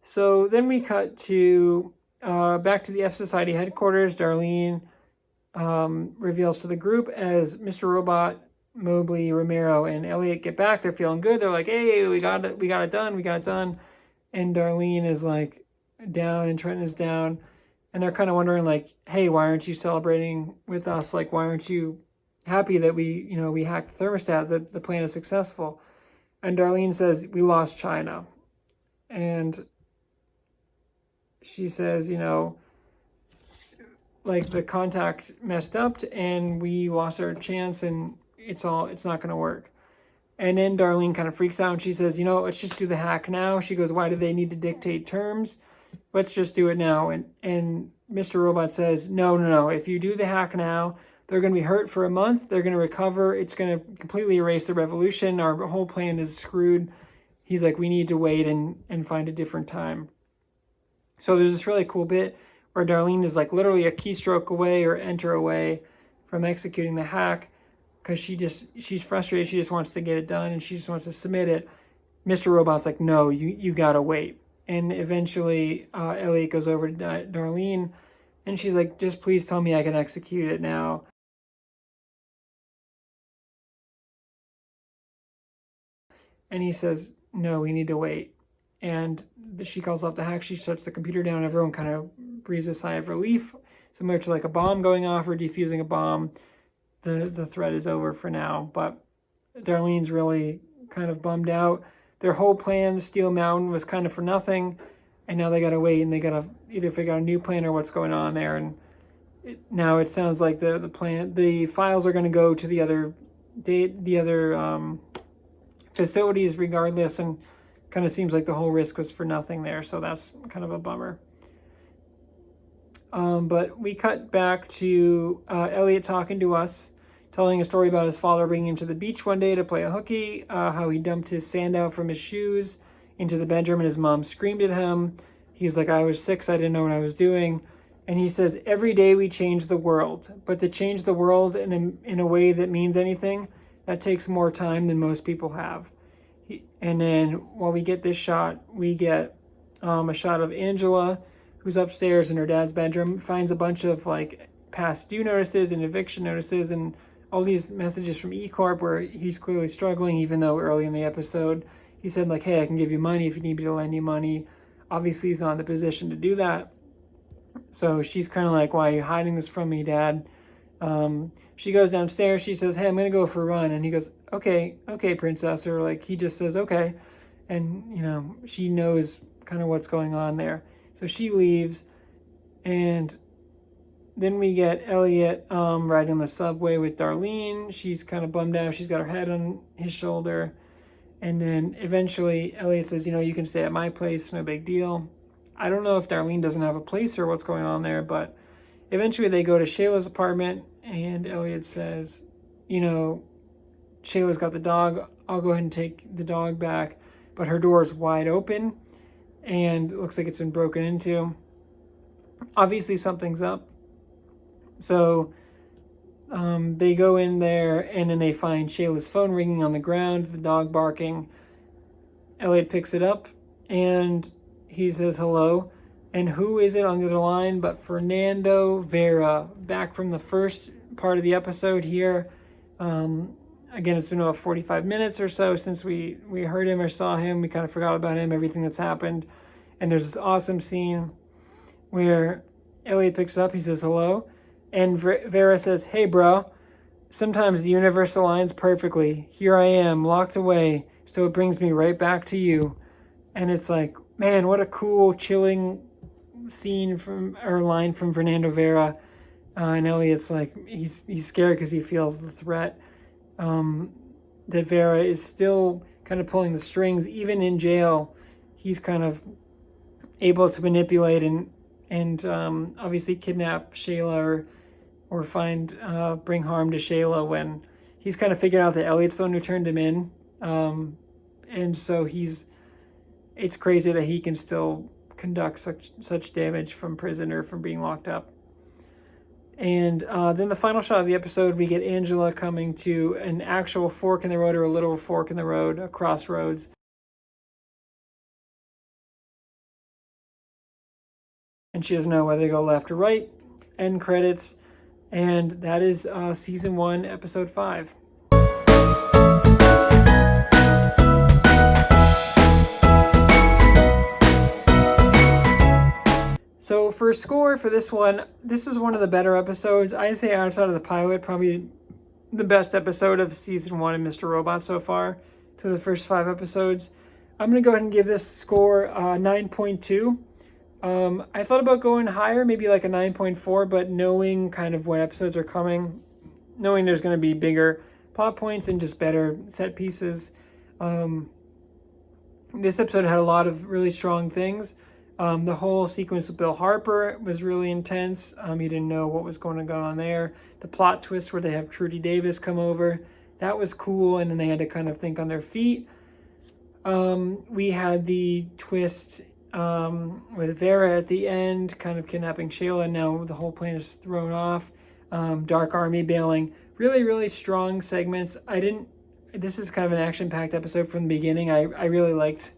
So then we cut to back to the F Society headquarters. Darlene reveals to the group as Mr. Robot, Mobley, Romero, and Elliot get back. They're feeling good. They're like, hey, we got it done. And Darlene is like down, and Trenton is down. And they're kind of wondering like, hey, why aren't you celebrating with us? Like, why aren't you happy that we hacked the thermostat, that the plan is successful? And Darlene says, we lost China. And she says, like the contact messed up and we lost our chance, and it's not going to work. And then Darlene kind of freaks out, and she says, let's just do the hack now. She goes, why do they need to dictate terms? Let's just do it now. And Mr. Robot says, no. If you do the hack now, they're going to be hurt for a month. They're going to recover. It's going to completely erase the revolution. Our whole plan is screwed. He's like, we need to wait and find a different time. So there's this really cool bit where Darlene is like literally a keystroke away or enter away from executing the hack, because she's frustrated. She just wants to get it done, and she just wants to submit it. Mr. Robot's like, no, you gotta wait. And eventually Elliot goes over to Darlene, and she's like, just please tell me I can execute it now. And he says, no, we need to wait. And she calls off the hack. She shuts the computer down. Everyone kind of breathes a sigh of relief, similar to like a bomb going off or defusing a bomb. The threat is over for now. But Darlene's really kind of bummed out. Their whole plan, Steel Mountain, was kind of for nothing. And now they got to wait, and they got to either figure out a new plan or what's going on there. And now it sounds like the files are going to go to the other facilities regardless, and kind of seems like the whole risk was for nothing there, so that's kind of a bummer. But we cut back to Elliot talking to us, telling a story about his father bringing him to the beach one day to play a hooky, how he dumped his sand out from his shoes into the bedroom and his mom screamed at him. He's like, I was 6, I didn't know what I was doing. And he says, every day we change the world, but to change the world in a way that means anything, that takes more time than most people have. And then while we get this shot, we get a shot of Angela, who's upstairs in her dad's bedroom, finds a bunch of like past due notices and eviction notices and all these messages from E-Corp where he's clearly struggling, even though early in the episode he said like, hey, I can give you money if you need me to lend you money. Obviously he's not in the position to do that. So she's kind of like, why are you hiding this from me, Dad? She goes downstairs. She says, hey, I'm going to go for a run. And he goes, okay, princess. Or like, he just says, okay. And, she knows kind of what's going on there. So she leaves. And then we get Elliot riding the subway with Darlene. She's kind of bummed out. She's got her head on his shoulder. And then eventually Elliot says, you can stay at my place. No big deal. I don't know if Darlene doesn't have a place or what's going on there, but eventually they go to Shayla's apartment, and Elliot says, Shayla's got the dog. I'll go ahead and take the dog back. But her door is wide open, and it looks like it's been broken into. Obviously something's up. So they go in there, and then they find Shayla's phone ringing on the ground, the dog barking. Elliot picks it up, and he says hello. And who is it on the other line but Fernando Vera, back from the first part of the episode here. Again, it's been about 45 minutes or so since we heard him or saw him. We kind of forgot about him, everything that's happened. And there's this awesome scene where Elliot picks it up, he says hello, and Vera says, hey bro, sometimes the universe aligns perfectly. Here I am, locked away, so it brings me right back to you. And it's like, man, what a cool, chilling line from Fernando Vera. And Elliot's like, he's scared because he feels the threat. That Vera is still kind of pulling the strings. Even in jail, he's kind of able to manipulate and obviously kidnap Shayla or bring harm to Shayla when he's kind of figured out that Elliot's the one who turned him in. And so it's crazy that he can still conduct such damage from prison or from being locked up. And then the final shot of the episode, we get Angela coming to an actual fork in the road, or a literal fork in the road, a crossroads. And she doesn't know whether to go left or right. End credits. And that is season 1, episode 5. So for score for this one, this is one of the better episodes. I'd say outside of the pilot, probably the best episode of season 1 of Mr. Robot so far, to the first 5 episodes. I'm going to go ahead and give this score 9.2. I thought about going higher, maybe like a 9.4, but knowing kind of what episodes are coming, knowing there's going to be bigger plot points and just better set pieces. This episode had a lot of really strong things. The whole sequence with Bill Harper was really intense. You didn't know what was going to go on there. The plot twist where they have Trudy Davis come over, that was cool, and then they had to kind of think on their feet. We had the twist with Vera at the end, kind of kidnapping Shayla. Now the whole plan is thrown off. Dark Army bailing. Really, really strong segments. This is kind of an action-packed episode from the beginning. I really liked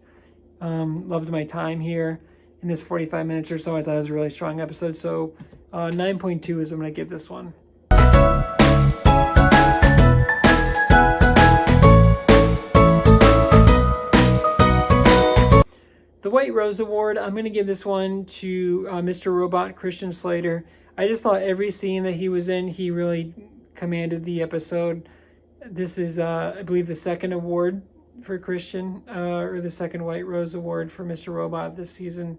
Loved my time here in this 45 minutes or so. I thought it was a really strong episode. So 9.2 is what I'm going to give this one. The White Rose Award, I'm going to give this one to Mr. Robot, Christian Slater. I just thought every scene that he was in, he really commanded the episode. This is, I believe, the second award for Christian, or the second White Rose Award for Mr. Robot this season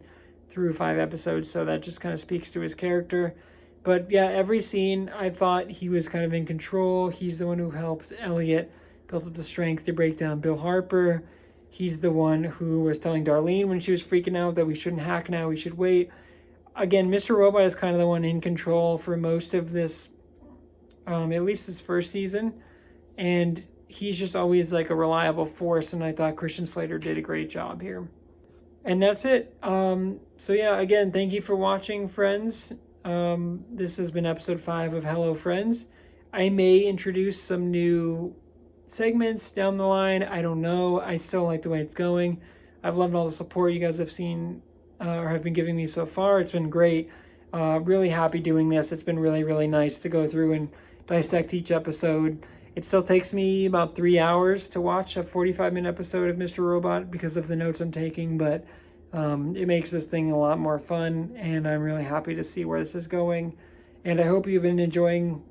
through 5 episodes. So that just kind of speaks to his character. But yeah, every scene, I thought he was kind of in control. He's the one who helped Elliot build up the strength to break down Bill Harper. He's the one who was telling Darlene when she was freaking out that we shouldn't hack now, we should wait. Again, Mr. Robot is kind of the one in control for most of this, at least this first season. And he's just always like a reliable force, and I thought Christian Slater did a great job here. And that's it. So yeah, again, thank you for watching, friends. This has been episode 5 of Hello Friends. I may introduce some new segments down the line. I don't know. I still like the way it's going. I've loved all the support you guys have seen or have been giving me so far. It's been great. Really happy doing this. It's been really, really nice to go through and dissect each episode. It still takes me about 3 hours to watch a 45-minute episode of Mr. Robot because of the notes I'm taking, but it makes this thing a lot more fun, and I'm really happy to see where this is going. And I hope you've been enjoying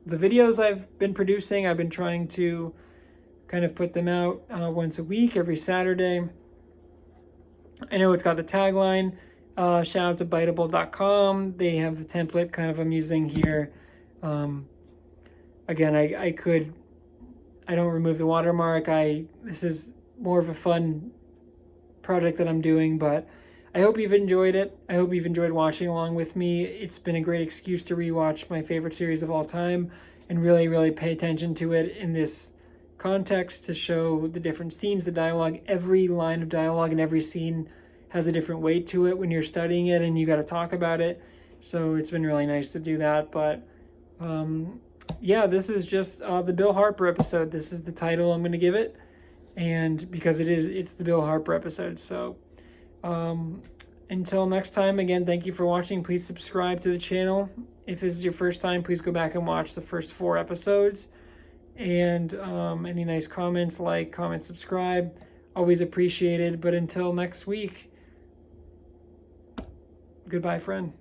the videos I've been producing. I've been trying to kind of put them out once a week, every Saturday. I know it's got the tagline. Shout out to Biteable.com. They have the template kind of I'm using here. Again, I don't remove the watermark. This is more of a fun project that I'm doing, but I hope you've enjoyed it. I hope you've enjoyed watching along with me. It's been a great excuse to rewatch my favorite series of all time and really, really pay attention to it in this context to show the different scenes, the dialogue. Every line of dialogue and every scene has a different weight to it when you're studying it and you got to talk about it. So it's been really nice to do that. But yeah, this is just the Bill Harper episode. This is the title I'm going to give it. And because it's the Bill Harper episode. So until next time, again, thank you for watching. Please subscribe to the channel. If this is your first time, please go back and watch the first 4 episodes. And any nice comments, like, comment, subscribe, always appreciated. But until next week, goodbye, friend.